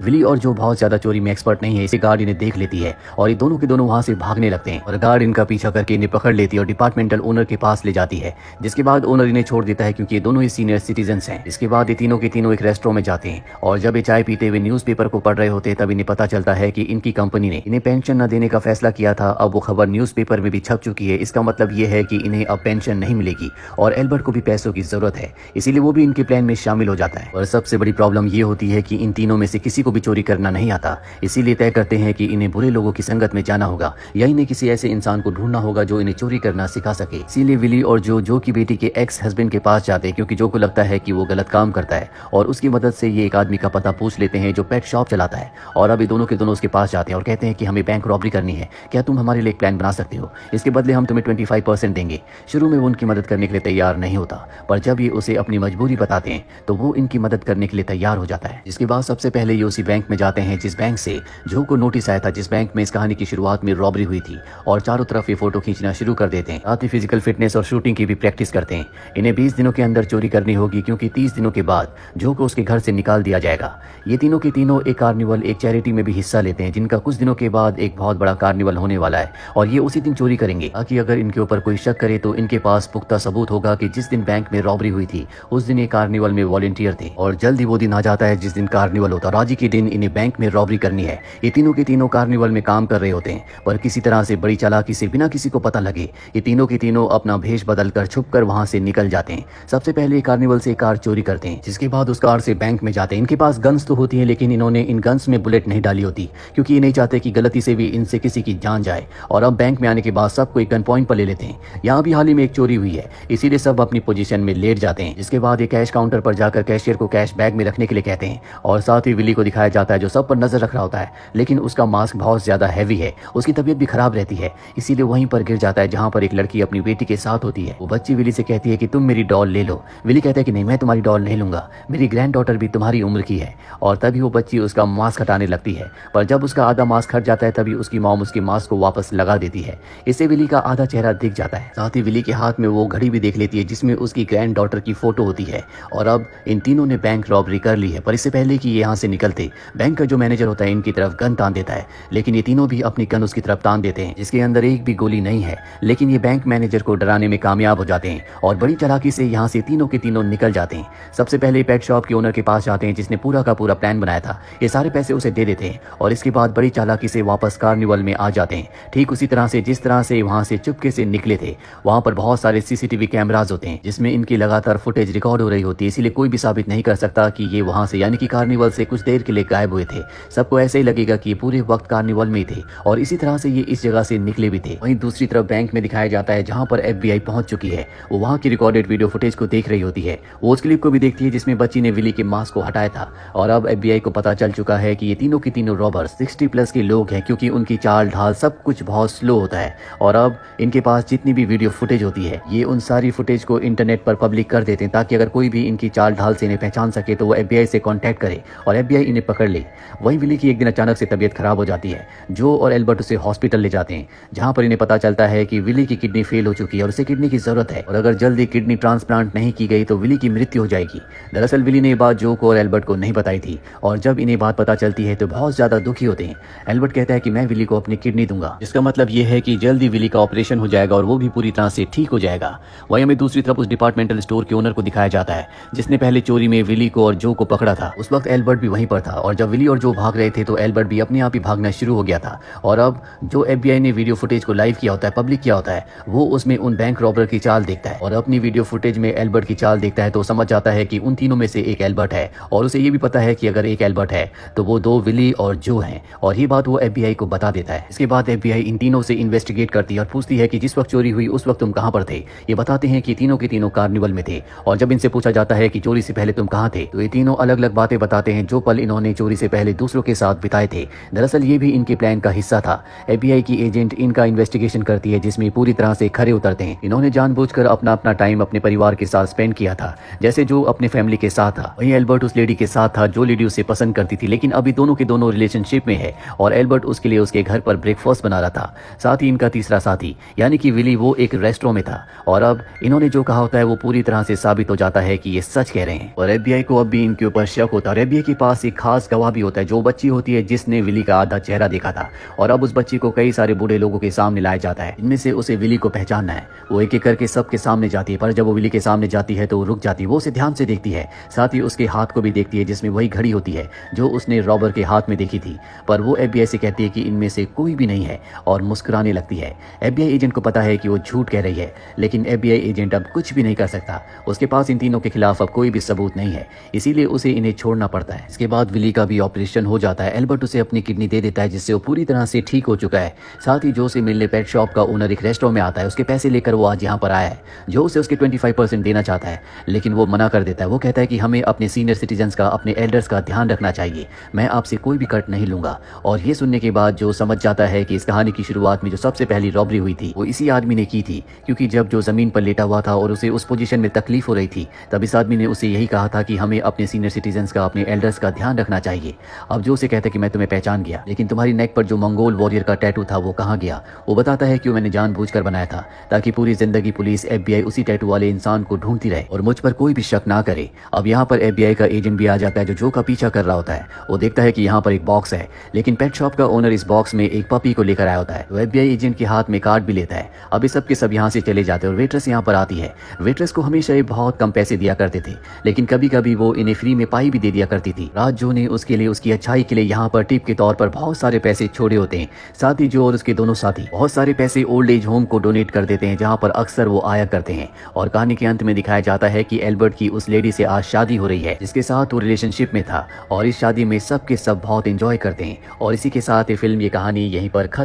Willie और जो बहुत ज्यादा चोरी में एक्सपर्ट नहीं है, इसे गार्ड इन्हें देख लेती है और ये दोनों के दोनों वहां से भागने लगते हैं और गार्ड इनका पीछा करके इन्हें पकड़ लेती है और डिपार्टमेंटल ओनर के पास ले जाती है, जिसके बाद ओनर इन्हें छोड़ देता है क्योंकि ये दोनों ही सीनियर सिटीजन हैं। इसके बाद ये तीनों के तीनों एक रेस्टोरेंट में जाते हैं और जब ये चाय पीते हुए न्यूज़पेपर को पढ़ रहे होते हैं तब इन्हें पता चलता है कि इनकी कंपनी ने इन्हें पेंशन न देने का फैसला किया था। अब वो खबर न्यूज़पेपर में भी छप चुकी है। इसका मतलब ये है कि इन्हें अब पेंशन नहीं मिलेगी और एल्बर्ट को भी पैसों की जरूरत है, इसीलिए वो भी इनके प्लान में शामिल हो जाता है। और सबसे बड़ी प्रॉब्लम ये होती है कि इन तीनों में से किसी को भी चोरी करना नहीं आता, इसीलिए तय करते हैं कि इन्हें बुरे लोगों की संगत में जाना होगा या इन्हें किसी ऐसे इंसान को ढूंढना होगा जो इन्हें चोरी करना सिखा सके। इसीलिए विली और जो की बेटी के एक्स हस्बैंड के पास जाते हैं क्योंकि जो को लगता है कि वो गलत काम करता है और उसकी मदद से ये एक आदमी का पता पूछ लेते हैं जो पेट शॉप चलाता है। और अब ये दोनों के दोनों उसके पास जाते हैं और कहते हैं कि हमें बैंक रॉबरी करनी है, क्या तुम हमारे लिए एक प्लान बना सकते हो, इसके बदले हम तुम्हें 25% देंगे। शुरू में वो उनकी मदद करने के लिए तैयार नहीं होता, पर जब ये उसे अपनी मजबूरी बताते हैं तो वो इनकी मदद करने के लिए तैयार हो जाता है। जिसके बाद सबसे पहले ये उसी बैंक में जाते हैं जिस बैंक से जो को नोटिस आया था, जिस बैंक में इस कहानी की शुरुआत में रॉबरी हुई थी, और चारों तरफ ये फोटो खींचना शुरू कर देते हैं। साथ ही फिजिकल फिटनेस और शूटिंग की भी प्रैक्टिस करते हैं। इन्हें 20 दिनों के अंदर चोरी करनी होगी क्योंकि 30 दिनों के बाद जो को उसके घर से निकाल दिया जाएगा। ये तीनों के तीनों एक कार्निवल, एक चैरिटी में भी हिस्सा लेते हैं जिनका कुछ दिनों के बाद एक बहुत बड़ा कार्निवल होने वाला है और ये उसी दिन चोरी करेंगे ताकि अगर इनके ऊपर कोई शक करे तो इनके पास पुख्ता सबूत होगा कि जिस दिन बैंक में रॉबरी हुई थी उस दिन ये कार्निवल में वॉलंटियर थे। और जल्दी वो दिन आ जाता है जिस दिन कार्निवल होता है। आज के दिन इन्हें बैंक में रॉबरी करनी है। ये तीनों के तीनों कार्निवल में काम कर रहे होते हैं, पर किसी तरह से बड़ी चालाकी से बिना किसी को पता लगे ये तीनों के तीनों अपना भेष बदल कर छुपकर वहां से निकल जाते हैं। सबसे पहले कार्निवल से कार चोरी करते हैं, जिसके बाद उस कार से बैंक में जाते हैं। इनके पास गन्स तो होती है लेकिन इन्होंने इन गन्स में बुलेट नहीं डाली होती क्योंकि ये नहीं चाहते कि गलती से भी इनसे किसी की जान जाए। और अब बैंक में आने के बाद सबको एक गन पॉइंट पर ले लेते हैं। यहाँ भी हाल ही में एक चोरी हुई है, इसीलिए सब अपनी पोजीशन में लेट जाते हैं। जिसके बाद ये कैश काउंटर पर जाकर कैशियर को कैश बैग में रखने के लिए कहते हैं और साथ ही विली को दिखाया जाता है जो सब पर नजर रख रहा होता है, लेकिन उसका मास्क बहुत ज्यादा हैवी है, उसकी तबीयत भी खराब रहती है, इसीलिए वहीं पर गिर जाता है जहाँ पर एक लड़की अपनी बेटी के साथ होती है। वो बच्ची विली से कहती है कि तुम मेरी डॉल ले लो। विली कहता है कि नहीं, मैं तुम्हारी डॉल नहीं लूंगा, मेरी ग्रैंड डॉटर भी तुम्हारी उम्र की है। और तभी वो बच्ची उसका मास्क हटाने लगती है, पर जब उसका आधा मास्क हट जाता है तभी उसकी मॉम उसके मास्क को वापस लगा देती है। इससे विली का आधा चेहरा दिख जाता है। साथ ही विली के हाथ में वो घड़ी भी देख लेती है जिसमें उसकी ग्रैंड डॉटर की फोटो होती है। और अब इन तीनों ने बैंक रॉबरी कर ली है, पर इससे पहले कि ये यहाँ से निकलते बैंक का जो मैनेजर होता है इनकी तरफ गन तान देता है, लेकिन ये तीनों भी अपनी गन उसकी तरफ तान देते हैं जिसके अंदर एक भी गोली नहीं है। लेकिन ये बैंक मैनेजर को डराने में कामयाब हो जाते हैं और बड़ी चालाकी से यहाँ से तीनों के तीनों निकल जाते हैं। सबसे पहले पेट शॉप के ओनर के पास जाते हैं जिसने पूरा का पूरा प्लान बनाया था। ये सारे पैसे उसे दे देते हैं और इसके बाद बड़ी चालाकी से वापस कार्निवल में आ जाते हैं, ठीक उसी तरह से जिस तरह से वहां से चुपके से निकले थे। वहां पर बहुत सारे सीसीटीवी कैमरास होते हैं जिसमें इनकी लगातार फुटेज रिकॉर्ड हो रही होती है, इसीलिए कोई भी साबित नहीं कर सकता कि ये वहां से यानी कि कार्निवल से कुछ देर के लिए गायब हुए थे। सबको ऐसे ही लगेगा कि ये पूरे वक्त कार्निवल में थे और इसी तरह से ये इस जगह से निकले भी थे। वहीं दूसरी तरफ बैंक में दिखाया जाता है जहां पर FBI पहुंच चुकी है। वो वहां की रिकॉर्डेड वीडियो फुटेज को देख रही होती है। वो उस क्लिप को भी देखती है जिसमें बच्ची ने विली के मास्क को हटाया था और अब FBI को पता चल चुका है कि ये तीनों के तीनों रॉबर्स 60+ के लोग हैं क्योंकि उनकी चाल ढाल सब कुछ बहुत स्लो होता है। और अब इनके पास जितनी भी वीडियो फुटेज होती है ये उन सारी फुटेज को इंटरनेट पर पब्लिक कर देते हैं ताकि अगर कोई भी इनकी चाल ढाल से इन्हें पहचान सके तो वो FBI से कांटेक्ट करे और FBI इन्हें पकड़ ले। वहीं विली की एक दिन अचानक से तबीयत खराब हो जाती है। जो और एल्बर्ट उसे हॉस्पिटल ले जाते हैं जहां पर इन्हें पता चलता है कि विली की किडनी फेल हो चुकी है और उसे किडनी की जरूरत है और अगर जल्दी किडनी ट्रांसप्लांट नहीं की गई तो विली की मृत्यु हो जाएगी। दरअसल विली ने ये बात जो को और एल्बर्ट को नहीं बताई थी और जब इन्हें बात पता चलती है तो बहुत ज्यादा दुखी होते हैं। एल्बर्ट कहता है कि मैं विली को अपनी किडनी दूंगा, जिसका मतलब ये है कि जल्दी विली का ऑपरेशन हो जाएगा और वो भी पूरी तरह से ठीक हो जाएगा। वहीं हमें दूसरी तरफ उस डिपार्टमेंटल स्टोर के ओनर को दिखाया जाता है जिसने पहले चोरी में विली को और जो को पकड़ा था। उस वक्त एल्बर्ट भी वहीं पर था और जब विली और जो भाग रहे थे तो एल्बर्ट भी अपने आप ही भागना शुरू हो गया था। और अब जो FBI ने वीडियो फुटेज को लाइव किया होता है, पब्लिक किया होता है, वो उसमें उन बैंक रॉबर की चाल देखता है और अपनी वीडियो फुटेज में एल्बर्ट की चाल देखता है तो समझ जाता है कि उन तीनों में से एक एल्बर्ट है और उसे ये भी पता है कि अगर एक एल्बर्ट है तो वो दो विली और जो हैं और ये बात वो FBI को बता देता है। इसके बाद FBI इन तीनों से इन्वेस्टिगेट करती है और पूछती है कि जिस वक्त चोरी हुई उस वक्त तुम कहां पर थे। ये बताते हैं कि तीनों के तीनों कार्निवल में थे और जब इनसे पूछा जाता है कि चोरी से पहले तुम कहां थे तो ये तीनों अलग अलग बातें बताते हैं जो पल इन्होंने चोरी से पहले दूसरों के साथ बिताए थे। दरअसल ये भी इनके प्लान का हिस्सा था। FBI की एजेंट इनका इन्वेस्टिगेशन करती है जिसमें पूरी तरह से खरे उतरते हैं। इन्होंने जानबूझकर अपना अपना टाइम अपने परिवार के साथ स्पेंड किया था, जैसे जो अपने फैमिली के साथ था वहीं एल्बर्ट उस लेडी के साथ था जो लेडी उसे पसंद करती थी, लेकिन अभी दोनों के दोनों रिलेशनशिप में है और एल्बर्ट उसके लिए उसके घर पर ब्रेकफास्ट बना रहा था। साथ ही इनका तीसरा साथी यानी कि विली वो एक रेस्टोरेंट में था और अब इन्होंने जो कहा होता है वो पूरी तरह से साबित हो जाता है कि ये सच कह रहे हैं और FBI को अब भी इनके ऊपर शक होता है। FBI के पास एक खास खास गवाह भी होता है, जो बच्ची होती है जिसने विली का आधा चेहरा देखा था। और अब उस बच्ची को कई सारे बूढ़े लोगों के सामने लाया जाता है, इनमें से उसे विली को पहचानना है। वो एक एक करके सबके सामने जाती है, पर जब वो विली के सामने जाती है तो वो रुक जाती है। वो उसे ध्यान से देखती है, साथ ही उसके हाथ को भी देखती है जिसमें वही घड़ी होती है जो उसने रॉबर के हाथ में देखी थी। पर वो FBI से कहती है कि इनमें से कोई भी नहीं है और मुस्कुराने लगती है। FBI एजेंट को पता है कि वो झूठ कह रही है, लेकिन FBI एजेंट अब कुछ भी नहीं कर सकता। उसके पास इन तीनों के खिलाफ अब कोई भी सबूत नहीं है, इसीलिए उसे इन्हें छोड़ना पड़ता है। इसके बाद विली का भी ऑपरेशन हो जाता है। एल्बर्ट उसे अपनी किडनी दे देता है, जिससे वो पूरी तरह से ठीक हो चुका है। साथ ही जो से मिलने पेट शॉप का ओनर एक रेस्टोरेंट में आता है, उसके पैसे लेकर वो आज यहाँ पर आया है। जो उसे उसके 25% देना चाहता है, लेकिन वो मना कर देता है। वो कहता है कि हमें अपने सीनियर सिटीजन्स का, अपने एल्डर्स का ध्यान रखना चाहिए, मैं आपसे कोई भी कट नहीं लूंगा। और ये सुनने के बाद जो समझ जाता है कि इस कहानी की शुरुआत में जो सबसे पहली रॉबरी हुई थी वो इसी आदमी ने की थी, क्योंकि जब जो जमीन पर लेटा हुआ था और उसे उस पोजीशन में तकलीफ हो रही थी, तब इस आदमी ने उसे यही कहा था कि हमें अपने सीनियर सिटीजन्स का, अपने एल्डर्स का ध्यान रखना चाहिए। अब जो उसे कहता है कि मैं तुम्हें पहचान गया, लेकिन तुम्हारी नेक पर जो मंगोल वॉरियर का टैटू था वो कहाँ गया? वो बताता है कि वो मैंने जानबूझकर बनाया था, ताकि पूरी जिंदगी पुलिस, FBI उसी टैटू वाले इंसान को ढूंढती रहे और मुझ पर कोई भी शक ना करे। अब यहाँ पर FBI का एजेंट भी आ जाता है, जो का पीछा कर रहा होता है। वो देखता है कि यहाँ पर एक बॉक्स है, लेकिन पेट शॉप का ओनर इस बॉक्स में एक पपी को लेकर आया होता है। तो FBI एजेंट के हाथ में कार्ड भी लेता है। अब सब के सब यहाँ से चले जाते हैं और वेट्रेस यहाँ पर आती है। वेट्रेस को हमेशा ये बहुत कम पैसे दिया करते थे, लेकिन कभी कभी वो इन्हें फ्री में पाई भी दे दिया करती थी। राज जो ने उसके लिए, उसकी अच्छाई के लिए यहाँ पर टिप के तौर पर बहुत सारे पैसे छोड़े होते हैं। साथ ही जो और उसके दोनों साथी बहुत सारे पैसे ओल्ड एज होम को डोनेट कर देते हैं, जहाँ पर अक्सर वो आया करते हैं। और कहानी के अंत में दिखाया जाता है कि एल्बर्ट की उस लेडी से आज शादी हो रही है जिसके साथ वो रिलेशनशिप में था, और इस शादी में सब के सब बहुत एंजॉय करते हैं। और इसी के साथ ये फिल्म, ये कहानी यहीं पर खत्म।